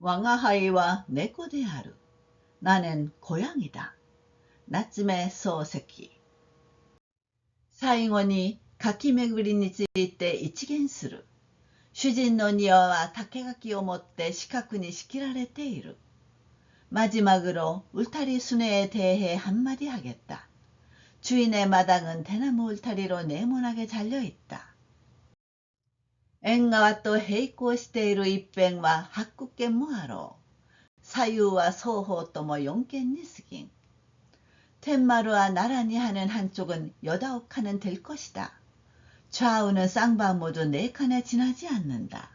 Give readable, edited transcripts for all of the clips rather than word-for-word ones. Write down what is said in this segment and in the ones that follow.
我が輩は猫である。 나는 고양이다. 나츠메 소세키. 사인원이 가키메구리について一言する。主人の庭は竹垣をもって四角に仕切られている。마지막으로 울타리 순회에 대해 한마디 하겠다. 주인의 마당은 대나무 울타리로 네모나게 잘려있다. 엔가와 또 헤이코している一辺は八九軒もあろう。左右は双方とも四軒に過ぎん。텐마루와 나란히 하는 한쪽은 8칸은 될 것이다. 좌우는 쌍방 모두 4칸에 지나지 않는다.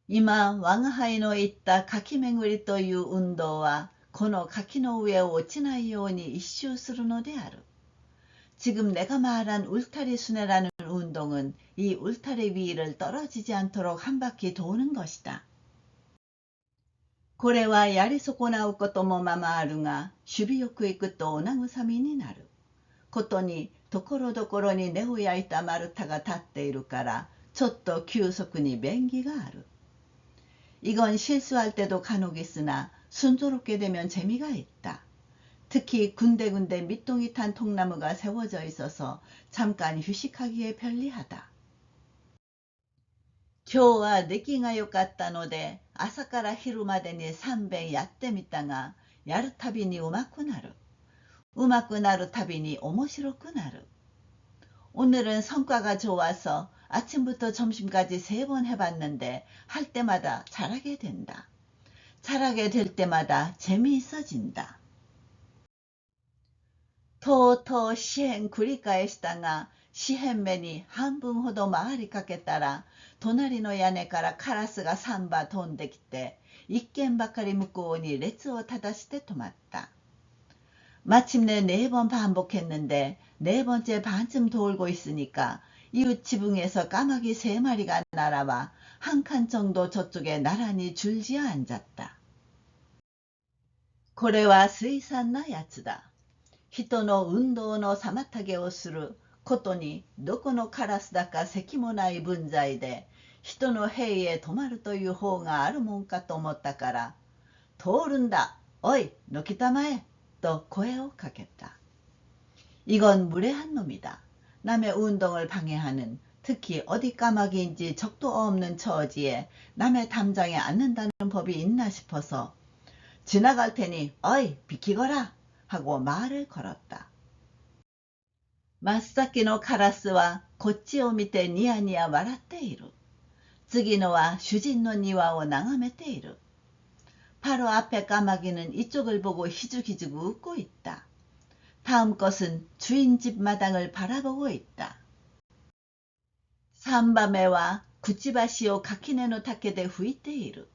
이마 왕하이노에 있다 가키巡りという運動はこの柿の上を落ちないように一周するのである。 지금 내가 말한 울타리 순회라는 운동은 이 울타리 위를 떨어지지 않도록 한 바퀴 도는 것이다. これはやり損なうこともままあるが、守備よく行くとお慰みになることに、ところどころに根を焼いた丸太が立っているから、ちょっと急速に便宜がある。 이건 실수할 때도 간혹 있으나 순조롭게 되면 재미가 있다. 특히 군데군데 밑동이 탄 통나무가 세워져 있어서 잠깐 휴식하기에 편리하다. 今日は出来が良かったので朝から昼までに3遍やってみたが、やるたびにうまくなる。うまくなるたびに面白くなる。 오늘은 성과가 좋아서 아침부터 점심까지 3번 해봤는데 할 때마다 잘하게 된다. 잘하게 될 때마다 재미있어진다. とうとう四辺繰り返したが、四辺目に半分ほど回りかけたら、隣の屋根からカラスが3羽飛んできて、一軒ばかり向こうに列を正して止まった。 마침내 4번 반복했는데 4번째 반쯤 돌고 있으니까 이웃 지붕에서 까마귀 3마리가 날아와 한 칸 정도 저쪽에 나란히 줄지어 앉았다. これは水産なやつだ。人の運動の妨げをすることにどこのカラスだか敵もない分際で人の塀へ止まるという方があるもんかと思ったから、通るんだ、おい、のきたまえ또声をかけた. 이건 무례한 놈이다. 남의 운동을 방해하는, 특히 어디 까마귀인지 적도 없는 처지에 남의 담장에 앉는다는 법이 있나 싶어서 지나갈 테니 어이 비키거라 하고 말을 걸었다. 마사키노 카라스와 고치を見てニヤニヤ笑っている。次のは主人の庭を眺めている。 바로 앞에 까마귀는 이쪽을 보고 희죽희죽 웃고 있다. 다음 것은 주인 집 마당을 바라보고 있다. 삼밤에와 구찌바시오 가키네노 타케데 후이테이루.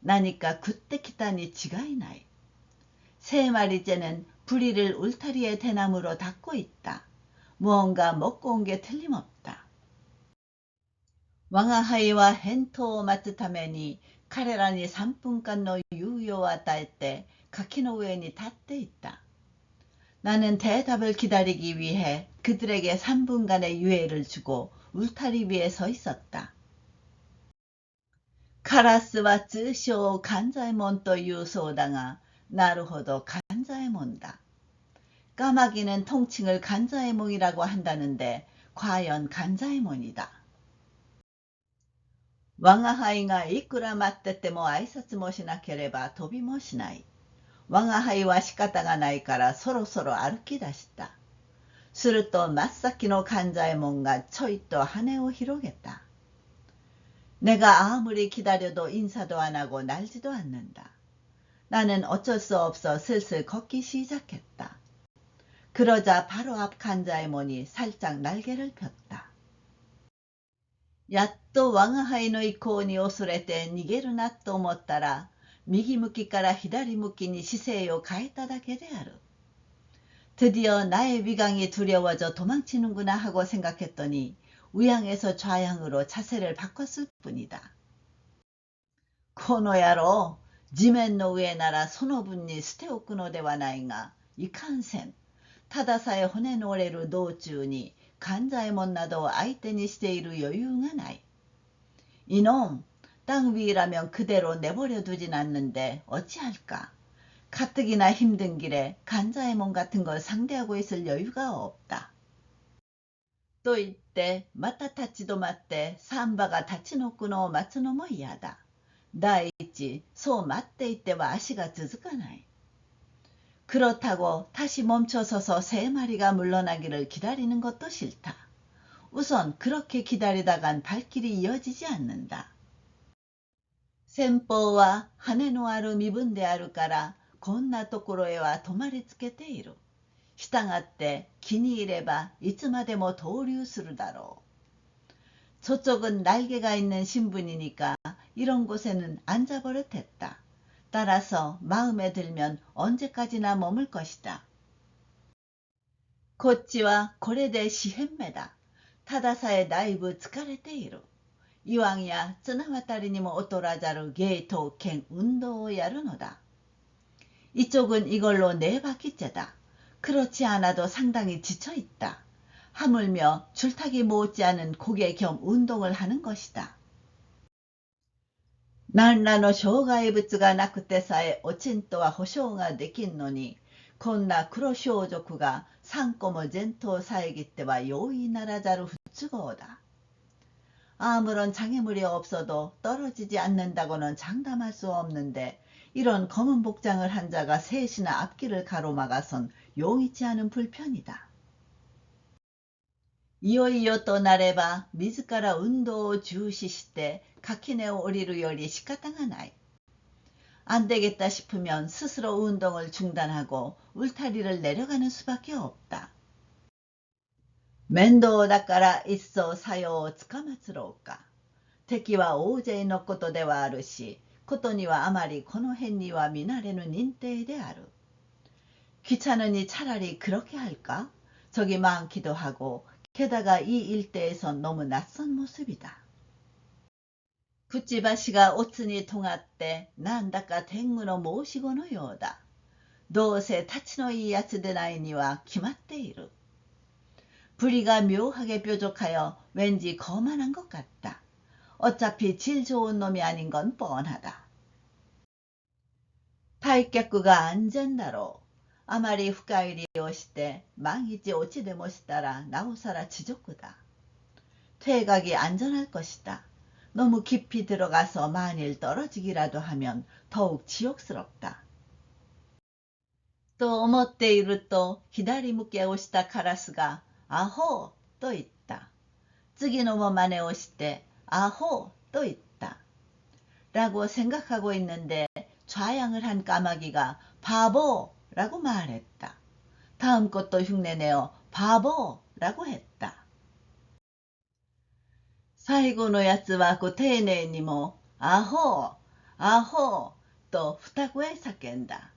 나니까 그때 기타니 지가이나이. 3마리째는 부리를 울타리의 대나무로 닫고 있다. 무언가 먹고 온 게 틀림없다. 왕아하이와 헨토 마츠타메니彼らに3分間の猶予を与えて柿の上に立っていた。 나는 대답을 기다리기 위해 그들에게 3분간의 유예를 주고 울타리 위에 서 있었다. カラスは通称간자에몬というそうだが、なるほど간자에몬だ。 까마귀는 통칭을 간자에몽이라고 한다는데 과연 간자에몬이다. 我が輩がいくら待ってても挨拶もしなければ飛びもしない。我が輩は仕方がないからそろそろ歩き出した。すると真っ先の간자에몬がちょいと羽を広げた。 내가 아무리 기다려도 인사도 안 하고 날지도 않는다. 나는 어쩔 수 없어 슬슬 걷기 시작했다. 그러자 바로 앞 간자에몬이 살짝 날개를 폈다. やっと我が輩の意向に恐れて逃げるなと思ったら、右向きから左向きに姿勢を変えただけである。 드디어 나의 위강이 두려워져 도망치는구나 하고 생각했더니 우양에서 좌양으로 자세를 바꿨을 뿐이다. この野郎、地面の上ならその分に捨ておくのではないが、いかんせん。たださえ骨の折れる道中に간자에몬などを相手にしている余裕がない。 이놈, 땅 위라면 그대로 내버려 두진 않는데 어찌할까. 가뜩이나 힘든 길에 간자의 몸 같은 걸 상대하고 있을 여유가 없다. 또 이때 마타타치도 맞대 삼바가 다치노꾸노 마츠노 뭐 이하다. 나이치 소 맞대 이때와 아시가 즈즈가나이. 그렇다고 다시 멈춰서서 세 마리가 물러나기를 기다리는 것도 싫다. 우선 그렇게 기다리다간 발길이 이어지지 않는다. 센포와 하네노아르 미분데あるからこんなところへは止まりつけている。したがって気に入ればいつまでも逗留するだろう。 저쪽은 날개가 있는 신분이니까 이런 곳에는 앉아버릇했다. 따라서 마음에 들면 언제까지나 머물 것이다. こっちはこれで四辺目だ。たださえだいぶ疲れている。이왕や綱渡りにも劣らざるゲート兼運動をやるのだ。 이쪽은 이걸로 네 바퀴째다. 그렇지 않아도 상당히 지쳐있다. 하물며 줄타기 못지않은 고개 겸 운동을 하는 것이다. 何らの障害物がなくてさえおちんとは保証ができんのに、こんな黒装束が3個も前頭遮っては容易ならざる不都合だ。 아무런 장애물이 없어도 떨어지지 않는다고는 장담할 수 없는데 이런 검은 복장을 한 자가 셋이나 앞길을 가로막아선 용이치 않은 불편이다. いよいよとなれば自ら運動を重視して垣根を降りるより仕方がない。 안되겠다 싶으면 스스로 운동을 중단하고 울타리를 내려가는 수밖에 없다. 面倒だからいっそさよをつかまつろうか。敵は大勢のことではあるし、ことにはあまりこの辺には見慣れぬ認定である。 귀찮으니 차라리 그렇게 할까? 적이 많기도 하고 게다가 이 일대에선 너무 낯선 모습이다. 구찌바시가 오츠니 통하때 난다까 댕무노 모시고노 요다. どうせ立ちのいいやつでないには決まっている。 부리가 묘하게 뾰족하여 왠지 거만한 것 같다. 어차피 질 좋은 놈이 아닌 건 뻔하다. 退却が安全だろう。あまり深入りをして万一落ちでもしたらなおさら恥辱だ。 퇴각이 안전할 것이다. 너무 깊이 들어가서 만일 떨어지기라도 하면 더욱 지옥스럽다. と思っていると左向けをしたカラスがアホーと言った。次のも真似をしてアホーと言った。 라고 생각하고 있는데 좌양을 한 까마귀가 바보라고 말했다. 다음 것도 흉내내어 바보라고 했다. 最後のやつはご丁寧にもアホーアホーと二声叫んだ。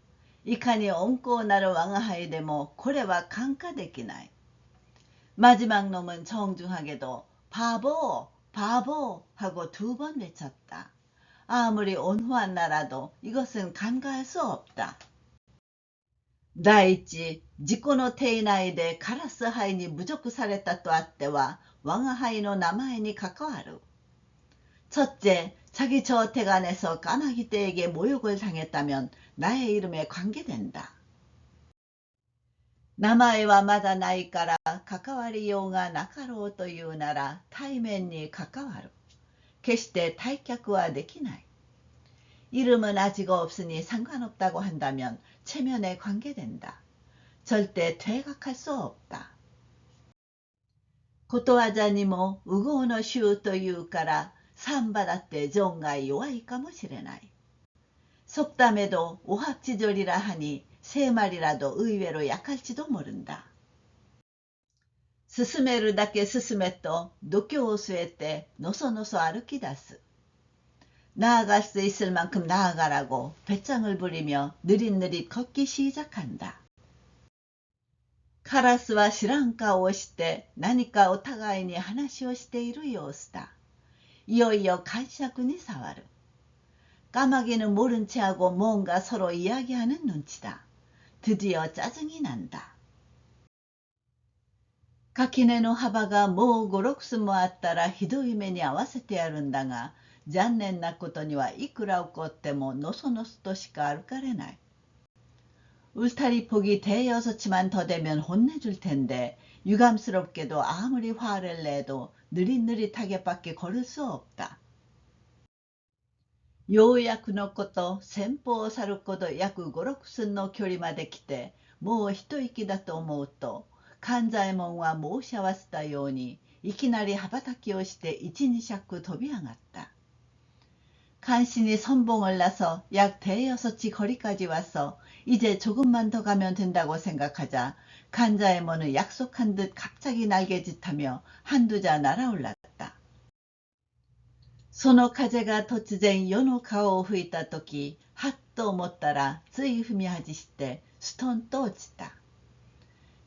いかに温厚なる我が輩でもこれは看過できない。 마지막 놈은 정중하게도 바보 바보 하고 2번 외쳤다. 아무리 온후한 나라도 이것은 간과할 수 없다. 第一、自己の体内でカラスハイに侮辱されたとあっては我が輩の名前に関わる。 첫째, 자기 저 태간에서 까마귀 떼에게 모욕을 당했다면 나의 이름에 관계된다. 名前はまだないから関わりようがなかろうというなら対面に関わる。決して退却はできない。 이름은 아직 없으니 상관없다고 한다면 체면에 관계된다. 절대 퇴각할 수 없다. ことわざにも右往の衆というからサンバだって存外弱いかもしれない。 속담에도 오합지졸이라 하니 세 마리라도 의외로 약할지도 모른다. 進めるだけ進めと度胸を据えてのそのそ歩き出す。 나아갈 수 있을 만큼 나아가라고 배짱을 부리며 느릿느릿 걷기 시작한다. カラスは知らん顔をして何かお互いに話をしている様子だ。いよいよ解釈に触る。 까마귀는 모른 체하고 뭔가 서로 이야기하는 눈치다. 드디어 짜증이 난다. 垣根の幅がもう5、6寸もあったらひどい目に遭わせてやるんだが残念なことにはいくら怒ってものそのそとしか歩かれない。울타리 폭이 대여섯치만 더 되면 혼내줄 텐데 유감스럽게도 아무리 화를 내도 느릿느릿하게밖에 걸을 수 없다. ようやくのこと、先方を去ること約5、6寸の距離まで来て、もう一息だと思うと、勘左衛門は申し合わせたように、いきなり羽ばたきをして一、二尺飛び上がった。간신히 선봉을 나서 약 대여섯치 거리까지 와서 이제 조금만 더 가면 된다고 생각하자 간자에모는 약속한 듯 갑자기 날개짓하며 한두자 날아올랐다. その風が突然世の顔を吹いたとき、はっと思ったらつい踏み外してストンと落ちた。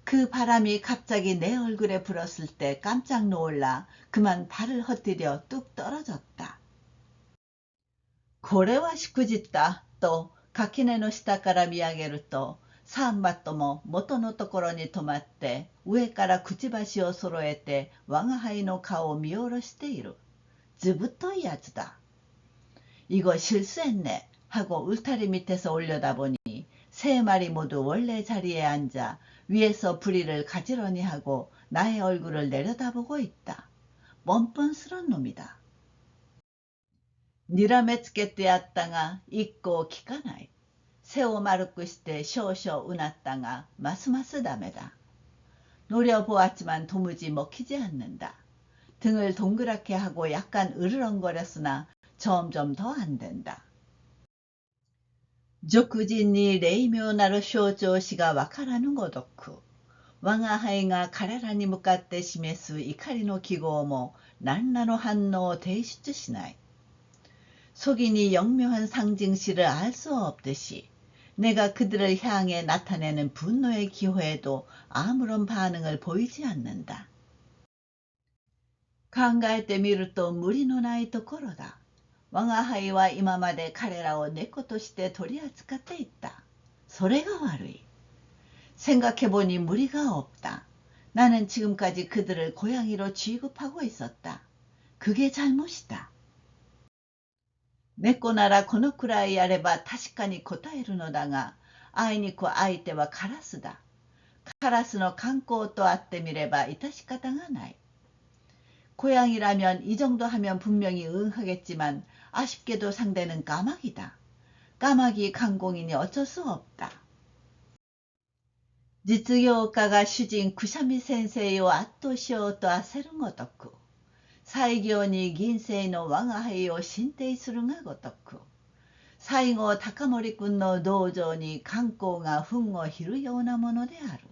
그 바람이 갑자기 내 얼굴에 불었을 때 깜짝 놀라 그만 발을 헛디뎌 뚝 떨어졌다. これはしくじったと垣根の下から見上げると、3羽とも元のところに止まって上からくちばしを揃えて我が輩の顔を見下ろしている。ずぶといやつだ。이거 실수했네 하고 울타리 밑에서 올려다보니 3마리 모두 원래 자리에 앉아 위에서 부리를 가지런히 하고 나의 얼굴을 내려다보고 있다. 뻔뻔스런 놈이다. にらめつけてやったが一向聞かない。背を丸くして少々うなったがますますダメだ。노려보았지만 도무지 먹히지 않는다. 등을 동그랗게 하고 약간 으르렁거렸으나 점점 더 안 된다. 俗人に霊妙なる象徴しがわからぬごとく、我が輩が彼らに向かって示す怒りの記号も何らの反応を提出しない。 속인이 영묘한 상징시를 알 수 없듯이 내가 그들을 향해 나타내는 분노의 기호에도 아무런 반응을 보이지 않는다. 考えてみると無理のないところだ。我が輩は今まで彼らを猫として取り扱っていった。それが悪い。생각해보니 무리가 없다. 나는 지금까지 그들을 고양이로 취급하고 있었다. 그게 잘못이다. 猫ならこのくらいやれば確かに答えるのだが、あいにく相手はカラスだ。カラスの観光とあってみれば致し方がない。고양이라면 이 정도 하면 분명히 응하겠지만 아쉽게도 상대는 까마귀다. 까마귀 강공이니 어쩔 수 없다. 実業家が主人くしゃみ先生を圧倒しようと焦るごとく、西行に銀星の我が輩を進呈するがごとく、西郷隆盛君の道場に観光が憤をひるようなものである。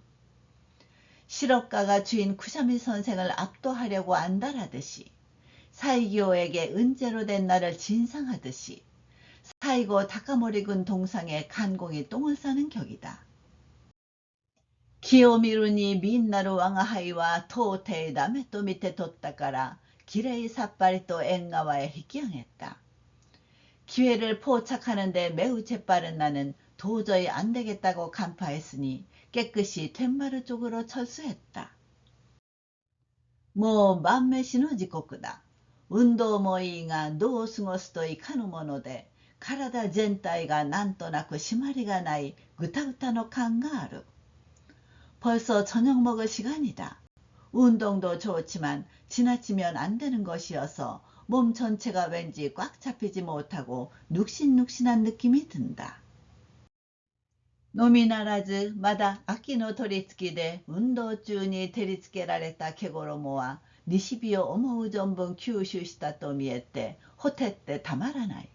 실업가가 주인 구샤미 선생을 압도하려고 안달하듯이, 사이교에게 은재로 된 나를 진상하듯이 사이고 다카모리군 동상에 간공이 똥을 싸는 격이다. 기요미루니 민나루 왕하이와 토테이 나메토 밑에 뒀다가라 기레이 삿발이 또 앵가와에 희귀양했다. 기회를 포착하는데 매우 재빠른 나는 도저히 안되겠다고 간파했으니 깨끗이 툇마루 쪽으로 철수했다. 뭐 만메시노 지코쿠다. 운동 모이가 노승어스도いかぬもので、体全体がなんとなく締まりがないぐたぐたの感がある。벌써 저녁 먹을 시간이다. 운동도 좋지만 지나치면 안 되는 것이어서 몸 전체가 왠지 꽉 잡히지 못하고 눅신눅신한 느낌이 든다. のみならずまだ秋の取り付きで運動中に照りつけられた毛衣は西日を思う存分吸収したと見えてほてってたまらない。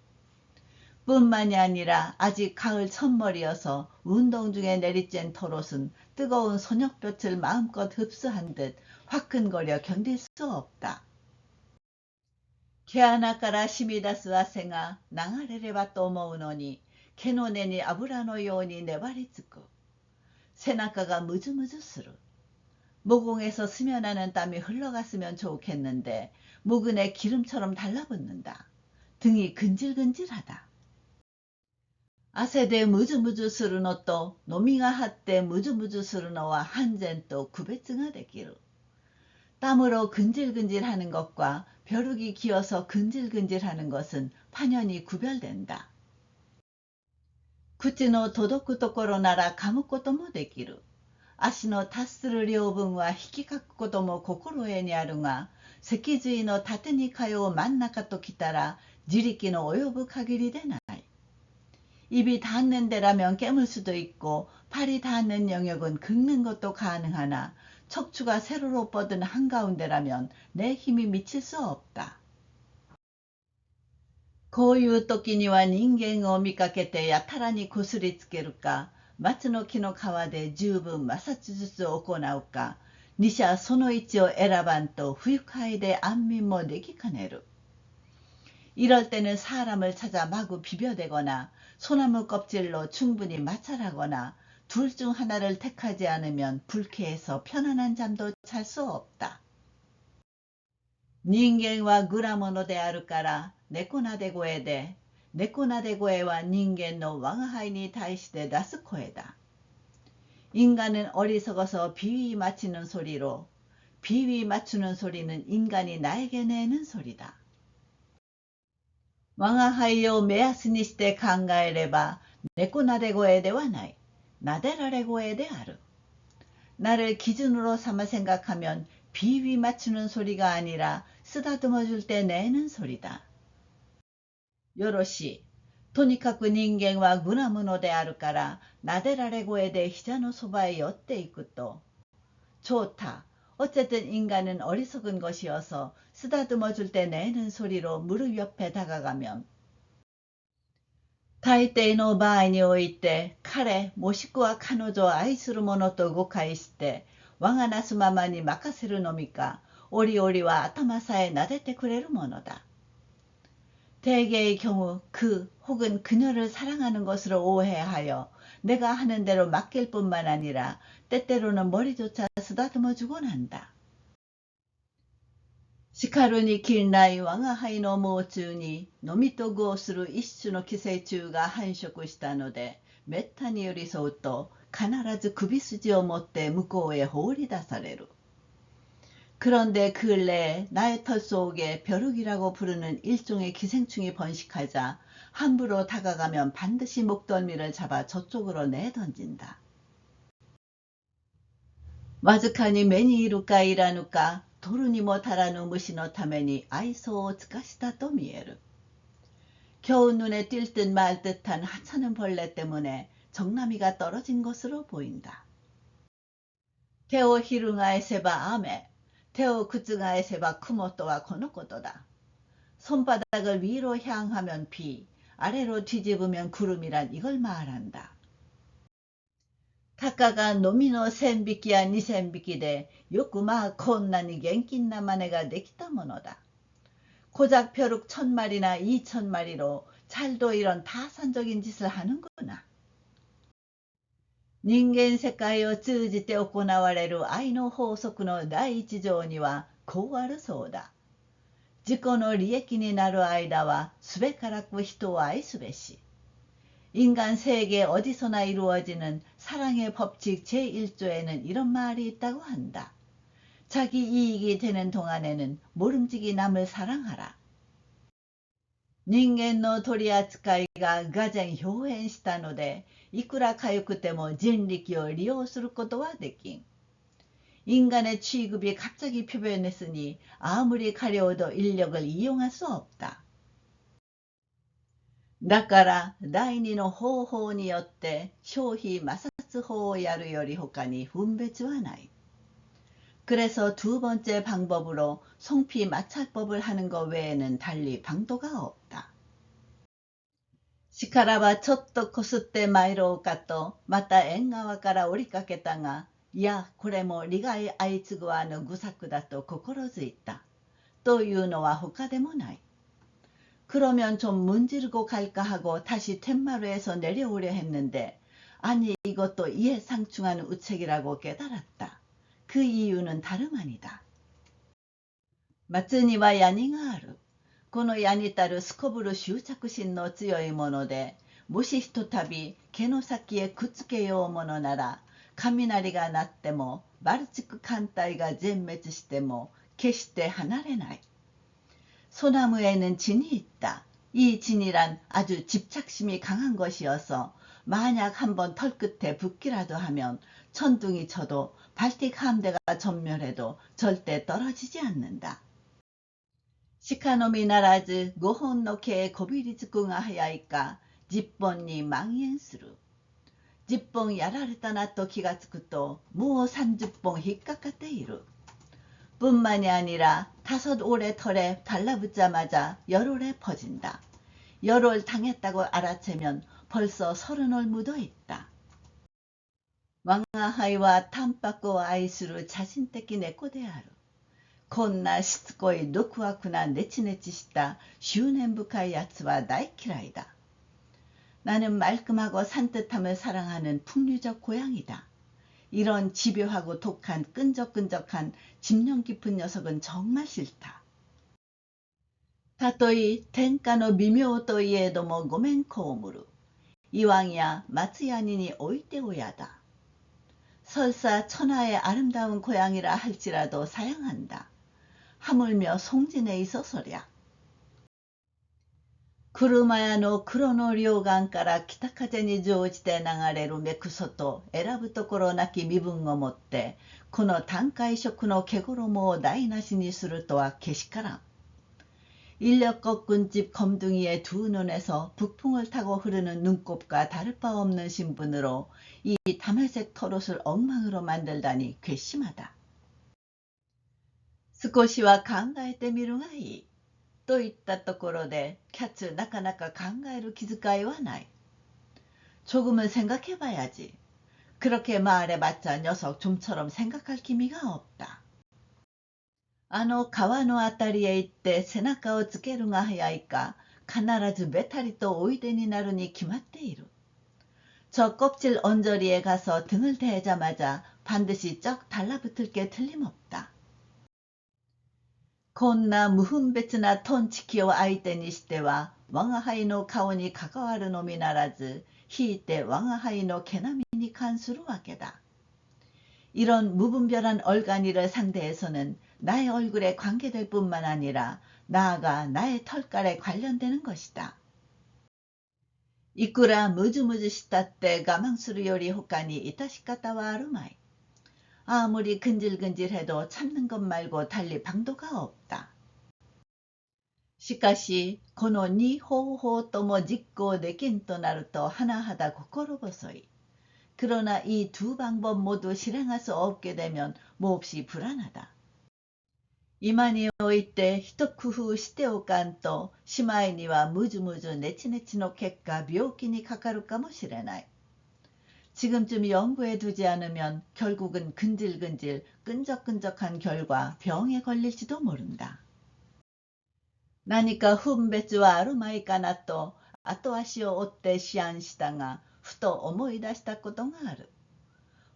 뿐만이 아니라 아직 가을 첫머리여서 운동 중에 내리쬐는 털옷은 뜨거운 소녁볕을 마음껏 흡수한 듯 화끈거려 견딜 수 없다. 毛穴から染み出す汗が流れればと思うのに毛の根に油のように粘りつく。背中がムズムズする。모공에서 스며나는 땀이 흘러갔으면 좋겠는데 모근에 기름처럼 달라붙는다. 등이 근질근질하다. 汗でムズムズするのとのみが張ってムズムズするのは半然と区別ができる。땀으로 근질근질하는 것과 벼룩이 기어서 근질근질하는 것은 판연히 구별된다.口の届くところなら噛むこともできる。足の達する領分は引きかくことも心得にあるが、脊髄の縦に通う真ん中ときたら自力の及ぶ限りでない。입이 닿는 데라면 깨물 수도 있고 팔이 닿는 영역은 긁는 것도 가능하나 척추가 세로로 뻗은 한가운데라면 내 힘이 미칠 수 없다. こういう時には人間を見かけてやたらにこすりつけるか、松の木の皮で十分摩擦術を行うか、二者その位置を選ばんと不愉快で安眠もできかねる。이럴 때는 사람을 찾아 마구 비벼대거나 소나무 껍질로 충분히 마찰하거나 둘 중 하나를 택하지 않으면 불쾌해서 편안한 잠도 잘 수 없다. 人間はグラモノであるから猫なで声で、猫なで声は人間の我が輩に対して出す声だ。 인간은 어리석어서 비위 맞추는 소리로, 비위 맞추는 소리는 인간이 나에게 내는 소리다. 我が輩を目安にして考えれば猫なで声ではない、なでられ声である。 나를 기준으로 삼아 생각하면 비위 맞추는 소리가 아니라 쓰다듬어 줄 때 내는 소리다. よろしい。とにかく人間はグラムのであるから、なでられ声で膝のそばへ寄っていくと。좋다. 어쨌든 인간은 어리석은 것이어서 쓰다듬어 줄 때 내는 소리로 무릎 옆에 다가가면 大抵の場合において彼もしくは彼女を愛する者と誤解して我がなすままに任せるのみか、折々は頭さえ撫でてくれるものだ。 대개의 경우 그 혹은 그녀를 사랑하는 것으로 오해하여 내가 하는 대로 맡길 뿐만 아니라 때때로는 머리조차 쓰다듬어주곤 한다. しかるに近来我が輩の猛虫に飲みとぐをする一種の寄生虫が繁殖したので、めったに寄り添うと必ず首筋を持って向こうへ放り出される。 그런데 근래에 나의 털 속에 벼룩이라고 부르는 일종의 기생충이 번식하자 함부로 다가가면 반드시 목덜미를 잡아 저쪽으로 내던진다. わずかに目にいるかいらぬか、取るにも足らぬ虫のために愛想を尽かしたと見える。 겨우 눈에 띌 듯 말 듯한 하찮은 벌레 때문에 정나미가 떨어진 것으로 보인다. 테오 히룽아의 세바 아메, 테오 쿠츠가의 세바 쿠모토와 고노코토다. 손바닥을 위로 향하면 비, 아래로 뒤집으면 구름이란 이걸 말한다. 타카가 노미노 센비키야 니센비키데 요쿠마 콘나니 겐킨나 마네가 되기다 모노다. 고작 벼룩 1000마리나 2000마리로 잘도 이런 타산적인 짓을 하는구나. 人間世界を通じて行われる愛の法則の第一条にはこうあるそうだ。自己の利益になる間はすべからく人を愛すべし。 인간 세계 어디서나 이루어지는 사랑의 법칙 제1조에는 이런 말이 있다고 한다. 자기 이익이 되는 동안에는 모름지기 남을 사랑하라. 人間の取り扱いが俄然表変したので、いくらかゆくても人力を利用することはできん。 인간의 취급이 갑자기 표변했으니 아무리 가려워도 인력을 이용할 수 없다. だから第二の方法によって消費摩擦法をやるより他に分別はない。 그래서 두 번째 방법으로 송피 마찰법을 하는 것 외에는 달리 방도가 없다. しからばちょっとこすって参ろうかとまた縁側から降りかけたが、いやこれも利害相次ぐわぬ愚策だと心づいた。というのは他でもない。 그러면 좀 문지르고 갈까 하고 다시 텐마루에서 내려오려 했는데 아니 이것도 이해상충한 우책이라고 깨달았다. 그 이유는 다름 아니다. 松にはヤニがある。この矢にたるすこぶる執着心の強いもので、もしひとたび毛の先へくっつけようものなら、雷が鳴ってもバルチク艦隊が全滅しても決して離れない。 소나무에는 진이 있다. 이 진이란 아주 집착심이 강한 것이어서 만약 한번 털끝에 붙기라도 하면 천둥이 쳐도 발틱 함대가 전멸해도 절대 떨어지지 않는다. 시카노미 나라즈 고혼 노케에 고비리즈궁아 하야이까 집본니 망이엔스루. 집봉 야라레다나 또 기가つくと 무 산집봉 히까까테이루. 뿐만이 아니라 5올의 털에 달라붙자마자 열올에 퍼진다. 열올 당했다고 알아채면 벌써 30올 묻어있다. 왕아하이와 탐바코 아이스루 자신떼끼 네코데아루. こんなしつこい毒悪なネチネチした執念深いやつは大嫌いだ. 나는 말끔하고 산뜻함을 사랑하는 풍류적 고양이다. 이런 집요하고 독한 끈적끈적한 집념 깊은 녀석은 정말 싫다. 타토이 텐카노 미묘といえどもごめんこむる. 이왕이야 마츠야니니 오이테오야다. 설사 천하의 아름다운 고양이라 할지라도 사양한다. 하물며 송진에 있어서랴. 車屋の黒の両岸から北風に乗じて流れる目くそと選ぶところなき身分をもってこの短海色の毛衣を台無しにするとはけしからん。인력거꾼집 검둥이의 두 눈에서 북풍을 타고 흐르는 눈곱과 다를 바 없는 신분으로 이 담회색 털옷을 엉망으로 만들다니 괘씸하다. 少しは考えてみるがいい。といったところでキャッツなかなか考える気遣いはない. 조금은 생각해봐야지. 그렇게 말해봤자 녀석 좀처럼 생각할 기미가 없다. あの川のあたりへ行って背中をつけるが早いか必ずべたりとおいでになるに決まっている. 저 껍질 언저리에 가서 등을 대자마자 반드시 쩍 달라붙을 게 틀림없다. こんな無分別なトンチキを相手にしては我が輩の顔に関わるのみならずひいて我が輩の毛並みに関するわけだ. 이런 무분별한 얼간이를 상대해서는 나의 얼굴에 관계될 뿐만 아니라 나아가 나의 털깔에 관련되는 것이다. いくらムズムズしたって我慢するより他に致し方はあるまい. 아무리 근질근질해도 참는 것 말고 달리 방도가 없다. しかしこの2方法とも実行できんとなると甚だ心細い. 그러나 이 두 방법 모두 실행할 수 없게 되면 몹시 불안하다. 今において一工夫しておかんとしまいにはムズムズネチネチの結果病気にかかるかもしれない. 지금쯤 연구해 두지 않으면 결국은 근질근질 끈적끈적한 결과 병에 걸릴지도 모른다. 何か分別はあるまいかなと後足を追って思案したがふと思い出したことがある.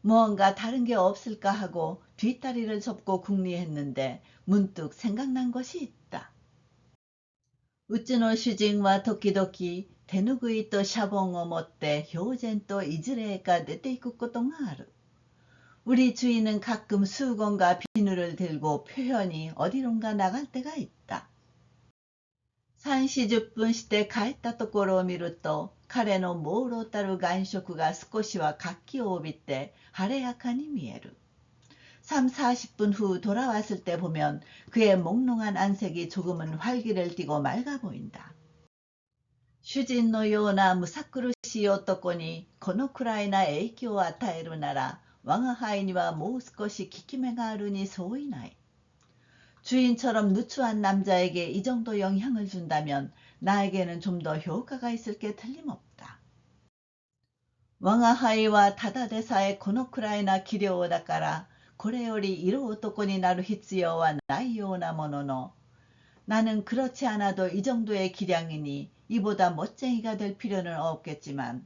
무언가 다른 게 없을까 하고 뒷다리를 접고 궁리했는데 문득 생각난 것이 있다. うちの主人は時々手ぬぐいとシャボンを持って標然といずれへか出ていくことがある. 우리 주인은 가끔 수건과 비누를 들고 표현이 어디론가 나갈 때가 있다. 3、40分して帰ったところを見ると彼の朦朧たる眼色が少しは活気を帯びて晴れやかに見える. 3、40분 후 돌아왔을 때 보면 그의 몽롱한 안색이 조금은 활기를 띠고 맑아 보인다. 主人のようなむさ苦しい男にこのくらいな影響を与えるなら我が輩にはもう少し効き目があるに相違ない. 주인처럼 누추한 남자에게 이 정도 영향을 준다면 나에게는 좀 더 효과가 있을 게 틀림없다. 我が輩はただでさえこのくらいな器量だからこれより色男になる必要はないようなものの 나는 그렇지 않아도 이 정도의 기량이니 이보다 멋쟁이가 될 필요는 없겠지만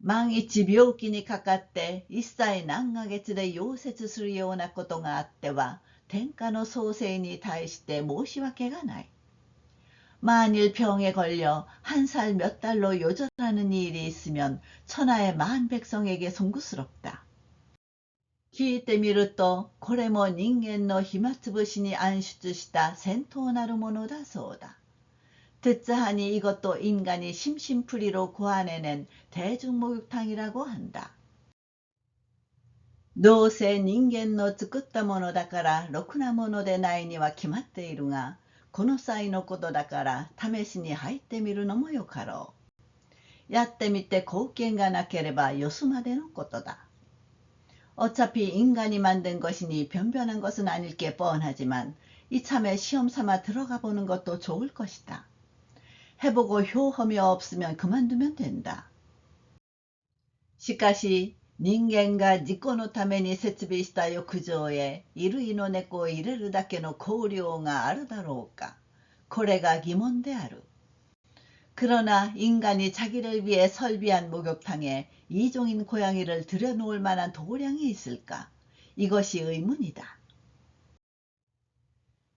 万一病気にかかって一切何ヶ月で溶接するようなことがあっては天下の創生に対して申し訳がない. 만일 병에 걸려 한 살 몇 달로 요절하는 일이 있으면 천하의 만 백성에게 송구스럽다. 聞いてみると、これも人間の暇つぶしに暗出した戦闘なるものだそうだ。듣자하니 이것도 인간이 심심풀이로 고안해낸 대중목욕탕이라고 한다. どうせ人間の作ったものだからろくなものでないには決まっているが、この際のことだから試しに入ってみるのもよかろう。やってみて貢献がなければよすまでのことだ。어차피 인간이 만든 것이니 변변한 것은 아닐 게 뻔하지만 이참에 시험 삼아 들어가 보는 것도 좋을 것이다. 해보고 효험이 없으면 그만두면 된다. しかし人間が自己のために設備した浴場へ衣類の猫を入れるだけの香料があるだろうか。これが疑問である。그러나 인간이 자기를 위해 설비한 목욕탕에 이종인 고양이를 들여놓을 만한 도량이 있을까? 이것이 의문이다.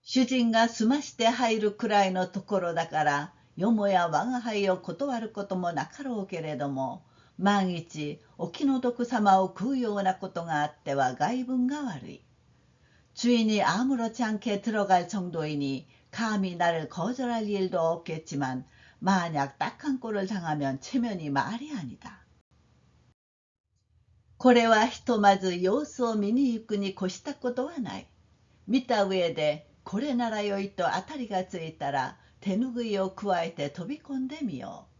主人が済まして入るくらいのところだから、よもや我が輩を断ることもなかろうけれども、万一お気の毒様を食うようなことがあっては外聞が悪い。주인이 아무렇지 않게 들어갈 정도이니 감히 나를 거절할 일도 없겠지만 만약 딱한 꼴을 당하면 체면이 말이 아니다. これはひとまず様子を見に行くに越したことはない。見た上でこれならよいと当たりがついたら手ぬぐいを加えて飛び込んでみよう。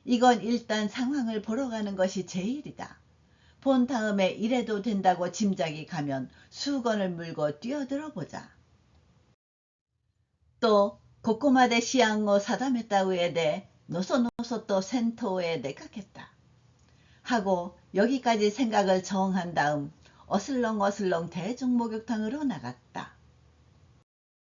이건 일단 상황을 보러 가는 것이 제일이다. 본 다음에 이래도 된다고 짐작이 가면 수건을 물고 뛰어들어 보자. 또ここまで思案を定めた上でのそのそと戦闘へ出かけた. 하고 여기까지 생각을 정한 다음 어슬렁어슬렁 대중목욕탕으로 나갔다.